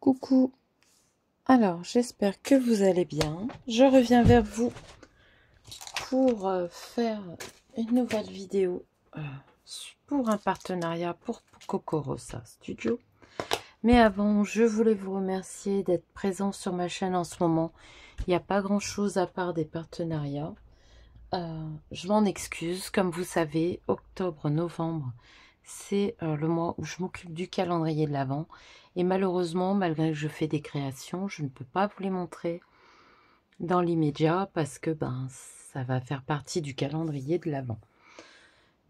Coucou, alors j'espère que vous allez bien. Je reviens vers vous pour faire une nouvelle vidéo pour un partenariat pour Cocorosa Studio. Mais avant, je voulais vous remercier d'être présent sur ma chaîne en ce moment. Il n'y a pas grand chose à part des partenariats. Je m'en excuse, comme vous savez, octobre-novembre, c'est le mois où je m'occupe du calendrier de l'Avent. Et malheureusement, malgré que je fais des créations, je ne peux pas vous les montrer dans l'immédiat parce que ça va faire partie du calendrier de l'Avent.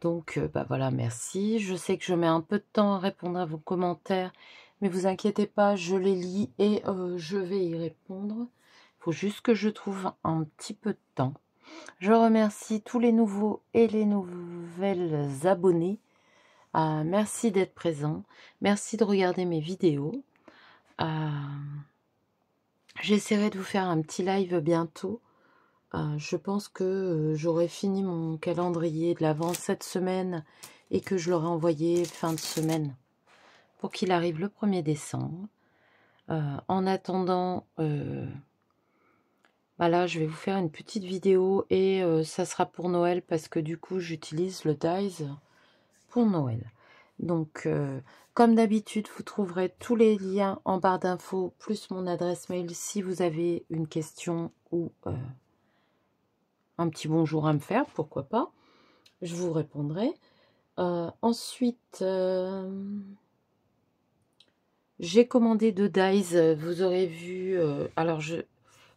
Donc voilà, merci. Je sais que je mets un peu de temps à répondre à vos commentaires, mais vous inquiétez pas, je les lis et je vais y répondre. Il faut juste que je trouve un petit peu de temps. Je remercie tous les nouveaux et les nouvelles abonnés. Merci d'être présents. Merci de regarder mes vidéos. J'essaierai de vous faire un petit live bientôt. Je pense que j'aurai fini mon calendrier de l'Avent cette semaine et que je l'aurai envoyé fin de semaine pour qu'il arrive le 1er décembre. En attendant... Là, je vais vous faire une petite vidéo et ça sera pour Noël parce que du coup, j'utilise le Dies pour Noël. Donc, comme d'habitude, vous trouverez tous les liens en barre d'infos plus mon adresse mail si vous avez une question ou un petit bonjour à me faire, pourquoi pas. Je vous répondrai. Ensuite, j'ai commandé de Dies. Vous aurez vu... alors,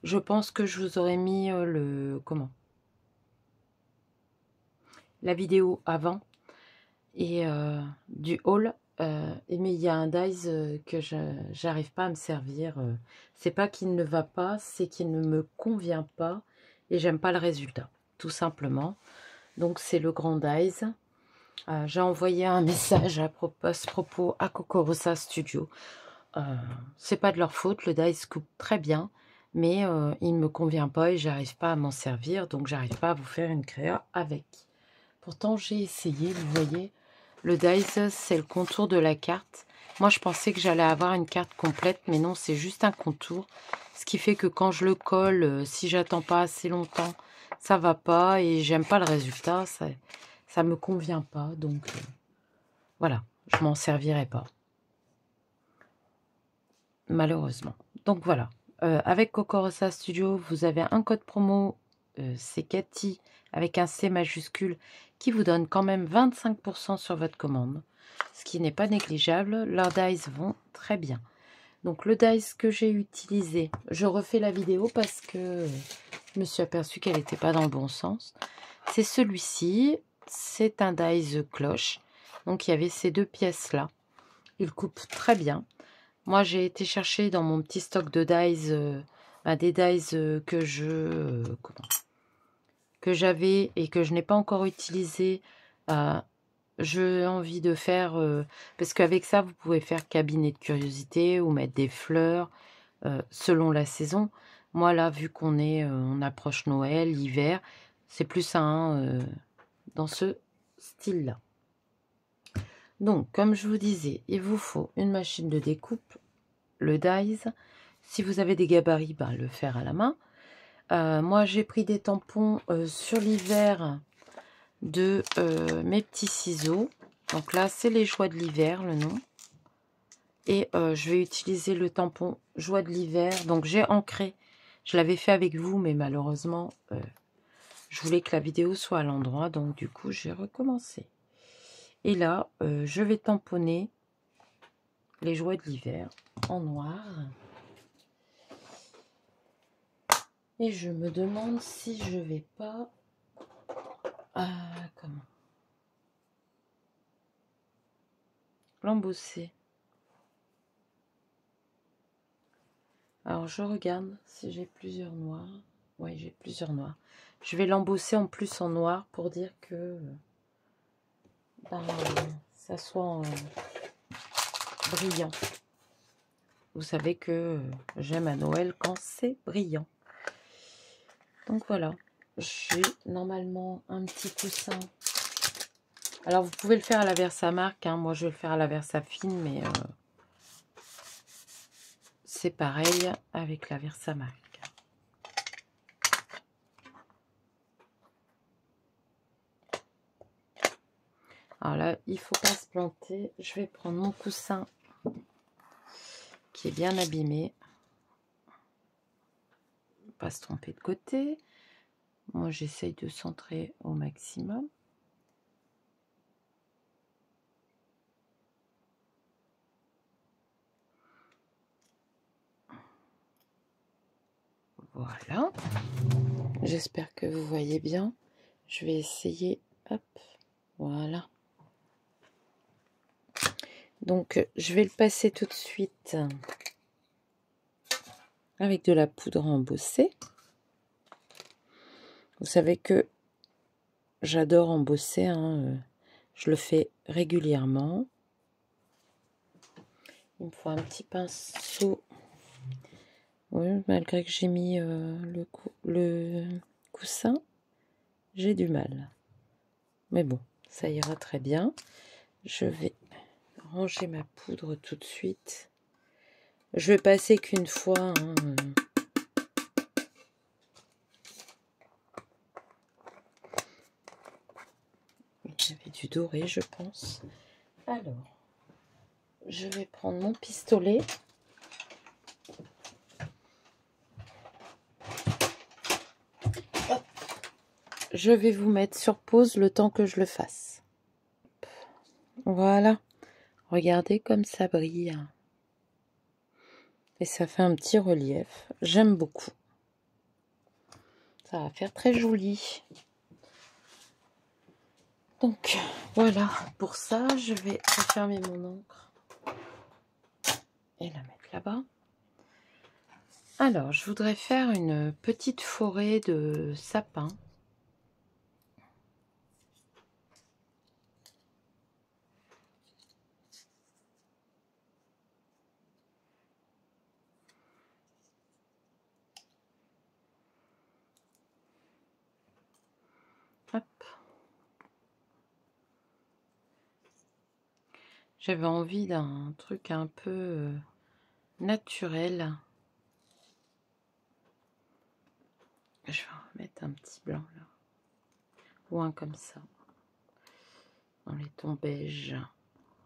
je pense que je vous aurais mis la vidéo avant et du haul. Mais il y a un Dies que j'arrive pas à me servir. C'est pas qu'il ne va pas, c'est qu'il ne me convient pas et j'aime pas le résultat, tout simplement. Donc c'est le grand Dies. J'ai envoyé un message à ce propos à Cocorosa Studio. C'est pas de leur faute, le Dies coupe très bien, mais il ne me convient pas et j'arrive pas à m'en servir, donc j'arrive pas à vous faire une créa avec. Pourtant j'ai essayé, vous voyez, le Dies c'est le contour de la carte. Moi je pensais que j'allais avoir une carte complète, mais non, c'est juste un contour, ce qui fait que quand je le colle, si j'attends pas assez longtemps, ça va pas et j'aime pas le résultat, ça me convient pas, donc voilà, je m'en servirai pas. Malheureusement. Donc voilà, avec Cocorosa Studio, vous avez un code promo, c'est Cathy, avec un C majuscule, qui vous donne quand même 25% sur votre commande, ce qui n'est pas négligeable. Leurs dies vont très bien. Donc le dies que j'ai utilisé, je refais la vidéo parce que je me suis aperçue qu'elle n'était pas dans le bon sens. C'est celui-ci, c'est un dies cloche. Donc il y avait ces deux pièces-là. Il coupe très bien. Moi, j'ai été chercher dans mon petit stock de dies, des dies que j'avais et que je n'ai pas encore utilisé. J'ai envie de faire, parce qu'avec ça, vous pouvez faire cabinet de curiosité ou mettre des fleurs selon la saison. Moi, là, vu qu'on on approche Noël, l'hiver, c'est plus dans ce style-là. Donc, comme je vous disais, il vous faut une machine de découpe, le Dies. Si vous avez des gabarits, le faire à la main. Moi, j'ai pris des tampons sur l'hiver de mes petits ciseaux. Donc là, c'est les Joies de l'hiver, le nom. Et je vais utiliser le tampon Joie de l'hiver. Donc, j'ai ancré. Je l'avais fait avec vous, mais malheureusement, je voulais que la vidéo soit à l'endroit. Donc, du coup, j'ai recommencé. Et là, je vais tamponner les Joies de l'hiver en noir. Et je me demande si je vais pas... comment l'embosser. Alors, je regarde si j'ai plusieurs noirs. Oui, j'ai plusieurs noirs. Je vais l'embosser en plus en noir pour dire que ça soit brillant. Vous savez que j'aime à Noël quand c'est brillant. Donc voilà, j'ai normalement un petit coussin. Alors vous pouvez le faire à la Versamark, hein. Moi je vais le faire à la Versafine, mais c'est pareil avec la Versamark. Alors là, il faut pas se planter. Je vais prendre mon coussin qui est bien abîmé. Pas se tromper de côté. Moi, j'essaye de centrer au maximum. Voilà. J'espère que vous voyez bien. Je vais essayer. Hop. Voilà. Donc, je vais le passer tout de suite avec de la poudre embossée. Vous savez que j'adore embosser. Hein. Je le fais régulièrement. Il me faut un petit pinceau. Oui, malgré que j'ai mis le coussin, j'ai du mal. Mais bon, ça ira très bien. Je vais ranger ma poudre tout de suite. Je vais passer qu'une fois. Hein. Il y avait du doré, je pense. Alors, je vais prendre mon pistolet. Hop. Je vais vous mettre sur pause le temps que je le fasse. Voilà. Regardez comme ça brille. Et ça fait un petit relief. J'aime beaucoup. Ça va faire très joli. Donc, voilà. Pour ça, je vais refermer mon encre. Et la mettre là-bas. Alors, je voudrais faire une petite forêt de sapins. Hop. J'avais envie d'un truc un peu naturel. Je vais en remettre un petit blanc là. Ou un comme ça. Dans les tons beige.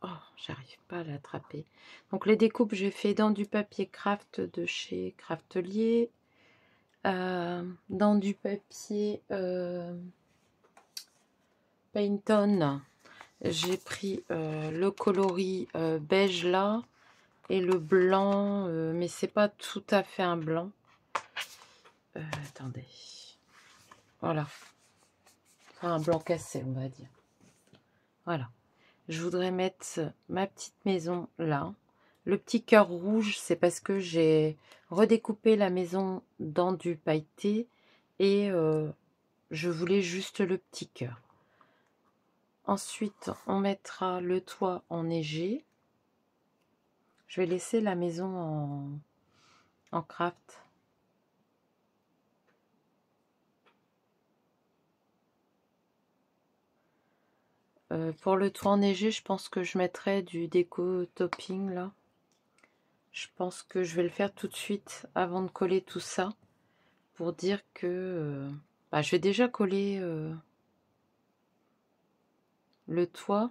Oh, j'arrive pas à l'attraper. Donc les découpes, j'ai fait dans du papier craft de chez Craftelier. Dans du papier Painton. J'ai pris le coloris beige là. Et le blanc, mais c'est pas tout à fait un blanc. Attendez. Voilà. Un blanc cassé, on va dire. Voilà. Je voudrais mettre ma petite maison là. Le petit cœur rouge, c'est parce que j'ai redécoupé la maison dans du pailleté et je voulais juste le petit cœur. Ensuite, on mettra le toit enneigé. Je vais laisser la maison en craft. Pour le toit enneigé, je pense que je mettrai du déco topping là. Je pense que je vais le faire tout de suite avant de coller tout ça. Pour dire que je vais déjà coller le toit.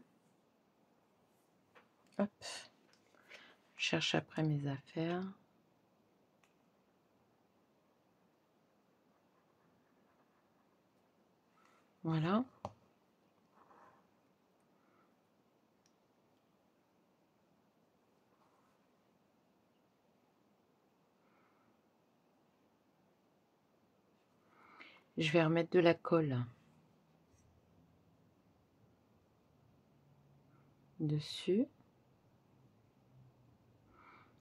Hop. Je cherche après mes affaires. Voilà. Je vais remettre de la colle dessus.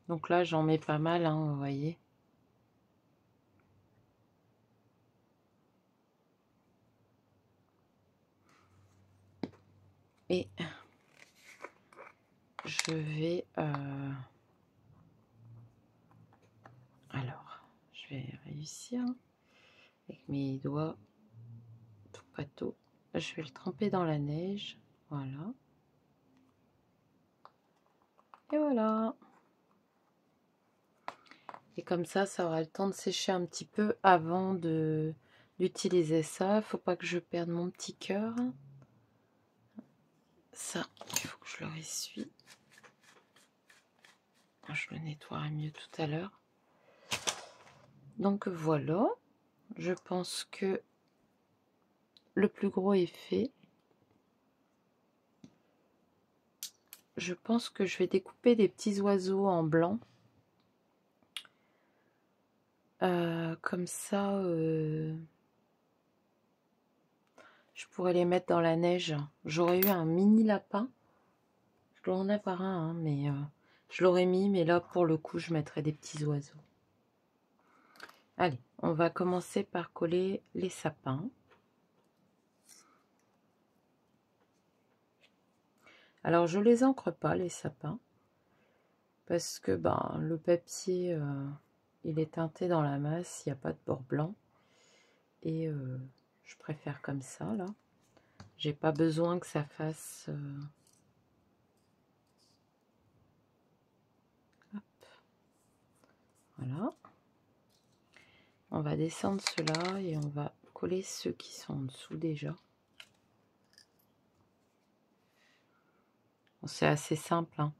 Donc là, j'en mets pas mal, hein, vous voyez. Et je vais... Alors, je vais réussir avec mes doigts tout pâteau. Je vais le tremper dans la neige. Voilà. Et voilà. Et comme ça aura le temps de sécher un petit peu avant d'utiliser ça. Faut pas que je perde mon petit cœur. Ça, il faut que je le essuie. Je le nettoierai mieux tout à l'heure. Donc voilà, je pense que le plus gros est fait. Je pense que je vais découper des petits oiseaux en blanc. Comme ça, je pourrais les mettre dans la neige. J'aurais eu un mini lapin. Je dois en avoir un, hein, mais je l'aurais mis. Mais là, pour le coup, je mettrai des petits oiseaux. Allez, on va commencer par coller les sapins. Alors, je les encre pas, les sapins. Parce que ben, le papier, il est teinté dans la masse. Il n'y a pas de bord blanc. Et je préfère comme ça, là. J'ai pas besoin que ça fasse... Hop. Voilà. On va descendre ceux-là et on va coller ceux qui sont en dessous déjà. Bon, c'est assez simple, hein.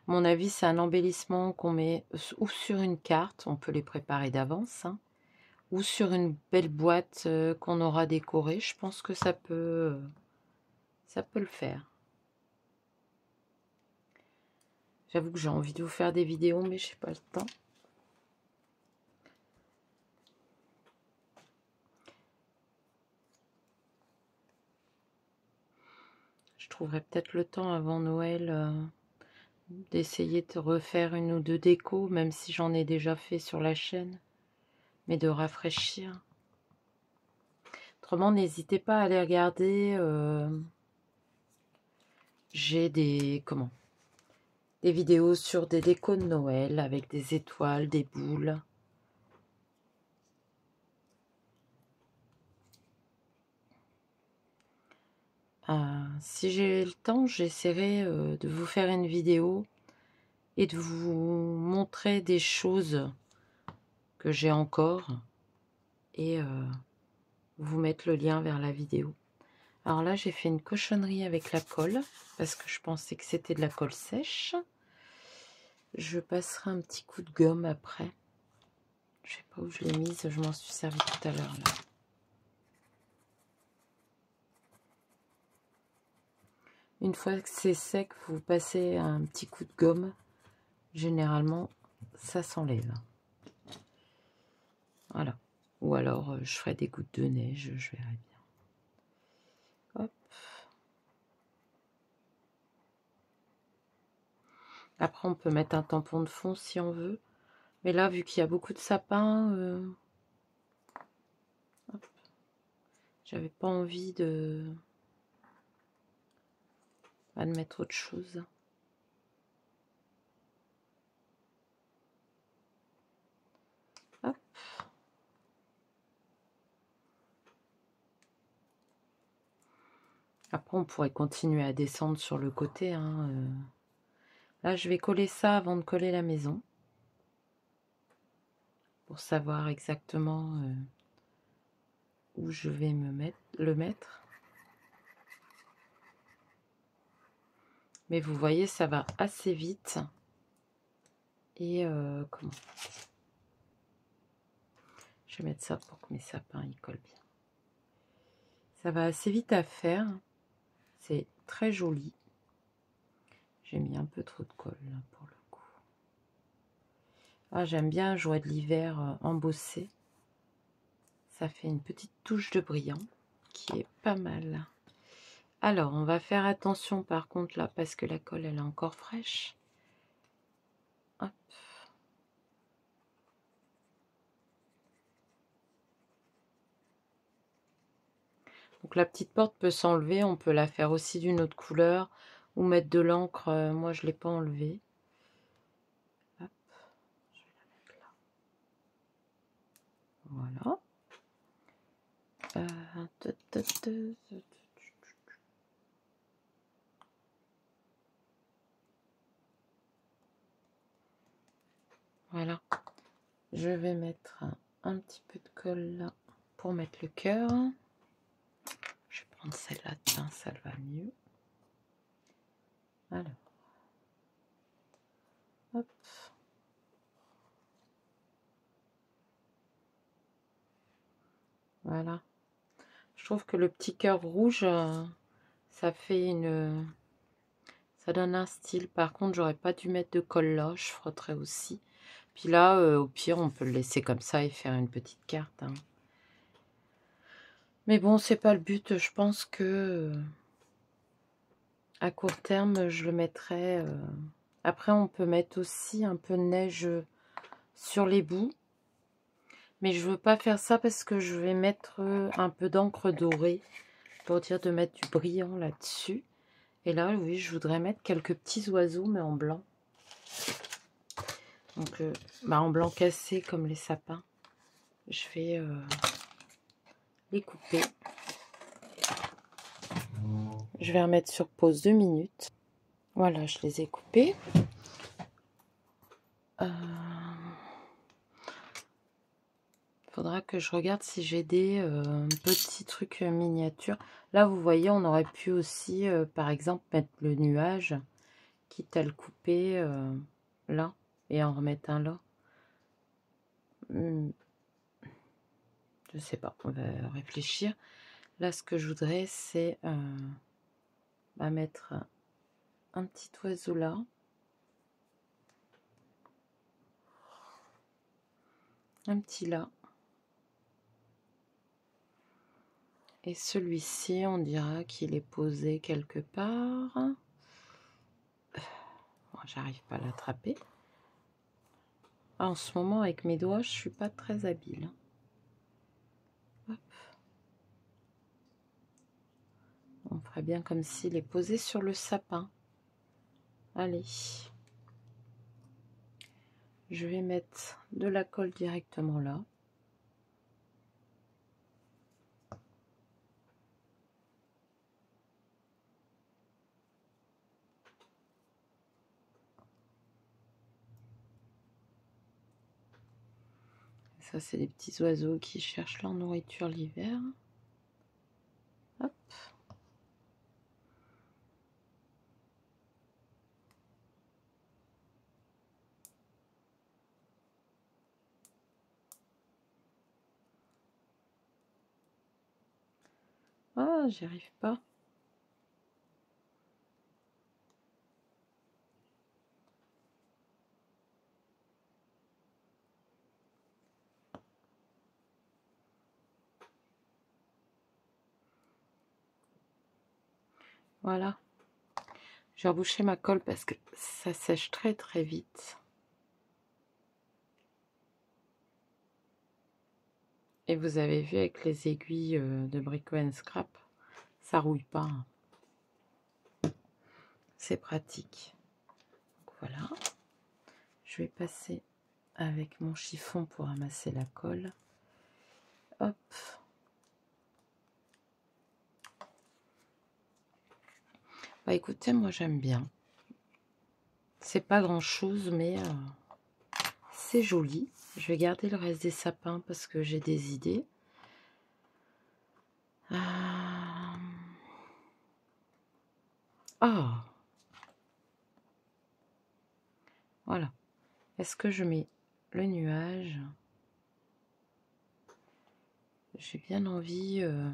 À mon avis, c'est un embellissement qu'on met ou sur une carte, on peut les préparer d'avance, hein, ou sur une belle boîte qu'on aura décorée. Je pense que ça peut le faire. J'avoue que j'ai envie de vous faire des vidéos, mais je n'ai pas le temps. Je trouverai peut-être le temps avant Noël d'essayer de refaire une ou deux décos, même si j'en ai déjà fait sur la chaîne, mais de rafraîchir. Autrement, n'hésitez pas à aller regarder. J'ai des vidéos sur des décos de Noël avec des étoiles, des boules. Si j'ai le temps, j'essaierai de vous faire une vidéo et de vous montrer des choses que j'ai encore et vous mettre le lien vers la vidéo. Alors là, j'ai fait une cochonnerie avec la colle parce que je pensais que c'était de la colle sèche. Je passerai un petit coup de gomme après. Je sais pas où je l'ai mise, je m'en suis servi tout à l'heure là. Une fois que c'est sec, vous passez un petit coup de gomme. Généralement, ça s'enlève. Voilà. Ou alors, je ferai des gouttes de neige, je verrai bien. Hop. Après, on peut mettre un tampon de fond si on veut. Mais là, vu qu'il y a beaucoup de sapins, j'avais pas envie de mettre autre chose. Hop. Après, on pourrait continuer à descendre sur le côté. Hein. Là, je vais coller ça avant de coller la maison. Pour savoir exactement où je vais le mettre. Mais vous voyez, ça va assez vite. Et comment? Je vais mettre ça pour que mes sapins y collent bien. Ça va assez vite à faire. C'est très joli. J'ai mis un peu trop de colle là, pour le coup. Ah, j'aime bien Joie de l'hiver embossé. Ça fait une petite touche de brillant qui est pas mal. Alors, on va faire attention par contre là parce que la colle elle est encore fraîche. Hop. Donc la petite porte peut s'enlever, on peut la faire aussi d'une autre couleur ou mettre de l'encre. Moi je ne l'ai pas enlevée. Hop. Je vais la mettre là. Voilà. Voilà. Je vais mettre un petit peu de colle là pour mettre le cœur. Je vais prendre celle-là, tiens, ça va mieux. Alors, hop. Voilà. Je trouve que le petit cœur rouge, ça fait une... ça donne un style. Par contre, j'aurais pas dû mettre de colle là. Je frotterais aussi. Puis là, au pire, on peut le laisser comme ça et faire une petite carte. Hein. Mais bon, c'est pas le but. Je pense que à court terme, je le mettrai... Après, on peut mettre aussi un peu de neige sur les bouts. Mais je veux pas faire ça parce que je vais mettre un peu d'encre dorée. Pour dire de mettre du brillant là-dessus. Et là, oui, je voudrais mettre quelques petits oiseaux, mais en blanc. Donc, en blanc cassé, comme les sapins. Je vais les couper. Je vais remettre sur pause 2 minutes. Voilà, je les ai coupés. Faudra que je regarde si j'ai des petits trucs miniatures. Là, vous voyez, on aurait pu aussi, par exemple, mettre le nuage, quitte à le couper là, et en remettre un là. Je sais pas, on va réfléchir. Là, ce que je voudrais, c'est mettre un petit oiseau là. Un petit là. Et celui-ci, on dira qu'il est posé quelque part. Bon, j'arrive pas à l'attraper. Ah, en ce moment, avec mes doigts, je suis pas très habile. Hop. On ferait bien comme s'il est posé sur le sapin. Allez. Je vais mettre de la colle directement là. Ça, c'est les petits oiseaux qui cherchent leur nourriture l'hiver. Hop. Ah, j'y arrive pas. Voilà. J'ai rebouché ma colle parce que ça sèche très très vite. Et vous avez vu avec les aiguilles de Brico Scrap, ça rouille pas. C'est pratique. Donc voilà. Je vais passer avec mon chiffon pour ramasser la colle. Hop. Bah écoutez, moi j'aime bien. C'est pas grand chose, mais c'est joli. Je vais garder le reste des sapins parce que j'ai des idées. Ah, voilà. Est-ce que je mets le nuage? J'ai bien envie de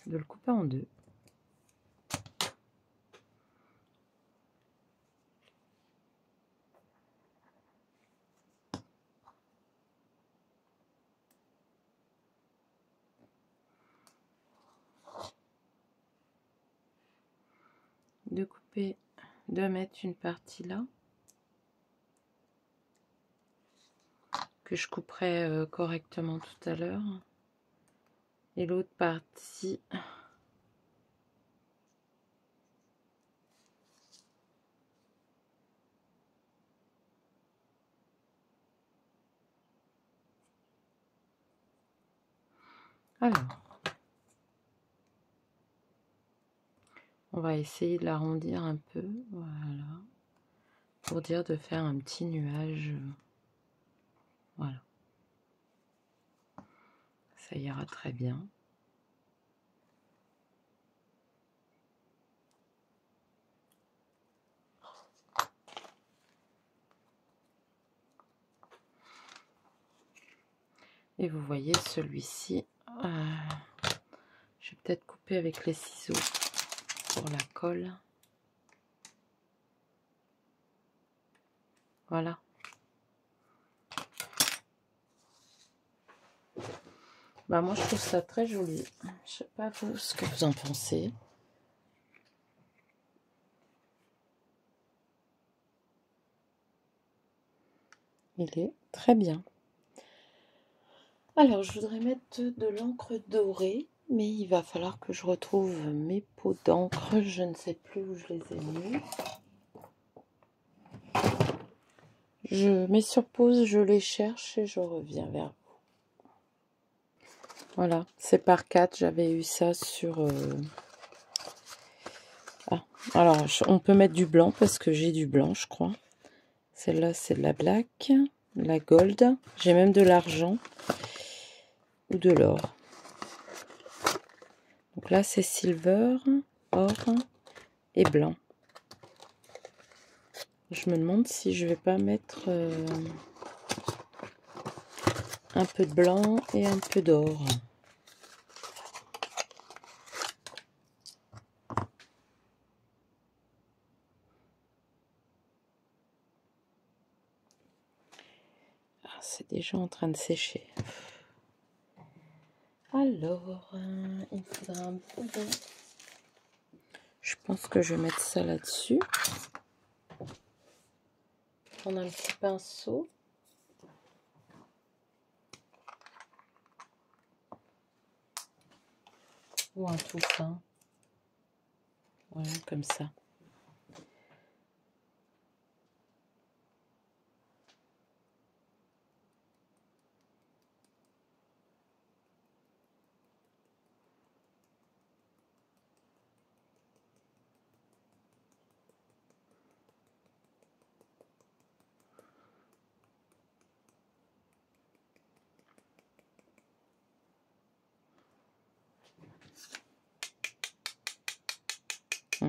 le couper en deux. De couper, de mettre une partie là, que je couperai correctement tout à l'heure, et l'autre partie alors on va essayer de l'arrondir un peu, voilà, pour dire de faire un petit nuage. Voilà. Ça ira très bien. Et vous voyez celui-ci, je vais peut-être couper avec les ciseaux pour la colle. Voilà. Bah moi je trouve ça très joli. Je sais pas vous ce que vous en pensez. Il est très bien. Alors, je voudrais mettre de l'encre dorée, mais il va falloir que je retrouve mes pots d'encre. Je ne sais plus où je les ai mis. Je mets sur pause, je les cherche et je reviens vers vous. Voilà, c'est par 4. J'avais eu ça sur... Ah, alors, on peut mettre du blanc parce que j'ai du blanc, je crois. Celle-là, c'est de la black, la gold. J'ai même de l'argent. Ou de l'or. Donc là c'est silver, or et blanc. Je me demande si je vais pas mettre un peu de blanc et un peu d'or. Ah, c'est déjà en train de sécher. Alors, il me faudra un peu de... Je pense que je vais mettre ça là-dessus. On a un petit pinceau. Ou un tout fin. Voilà, comme ça.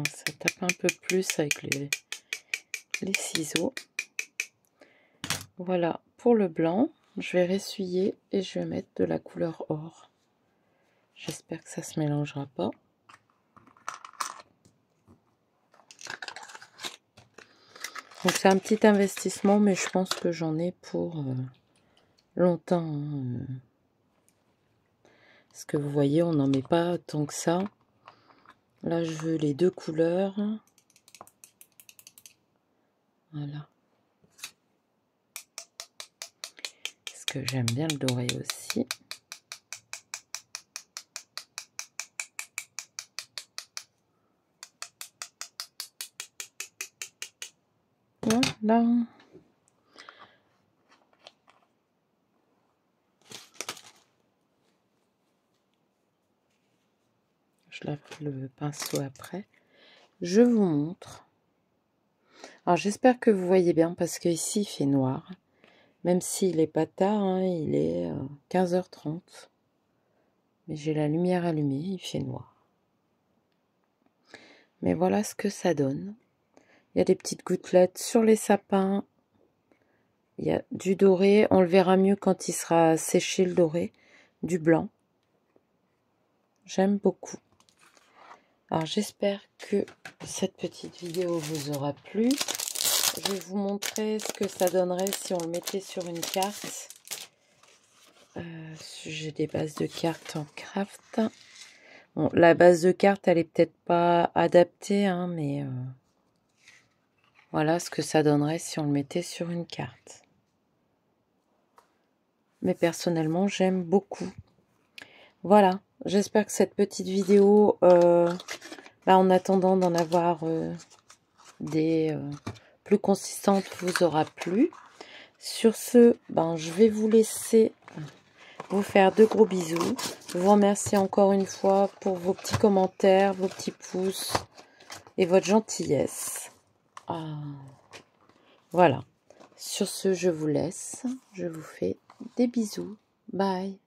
Ça tape un peu plus avec les ciseaux. Voilà, pour le blanc, je vais ressuyer et je vais mettre de la couleur or. J'espère que ça se mélangera pas. Donc c'est un petit investissement, mais je pense que j'en ai pour longtemps. Hein. Parce que vous voyez, on n'en met pas tant que ça. Là, je veux les deux couleurs. Voilà. Parce que j'aime bien le doré aussi. Voilà. Je lave le pinceau après. Je vous montre. Alors, j'espère que vous voyez bien parce que ici il fait noir. Même s'il n'est pas tard, hein, il est 15h30. Mais j'ai la lumière allumée, il fait noir. Mais voilà ce que ça donne. Il y a des petites gouttelettes sur les sapins. Il y a du doré. On le verra mieux quand il sera séché le doré. Du blanc. J'aime beaucoup. Alors j'espère que cette petite vidéo vous aura plu. Je vais vous montrer ce que ça donnerait si on le mettait sur une carte. J'ai des bases de cartes en craft. Bon, la base de cartes, elle est peut-être pas adaptée, hein, mais voilà ce que ça donnerait si on le mettait sur une carte. Mais personnellement, j'aime beaucoup. Voilà, j'espère que cette petite vidéo, en attendant d'en avoir des plus consistantes, vous aura plu. Sur ce, je vais vous laisser vous faire de gros bisous. Je vous remercie encore une fois pour vos petits commentaires, vos petits pouces et votre gentillesse. Voilà. Sur ce, je vous laisse. Je vous fais des bisous. Bye.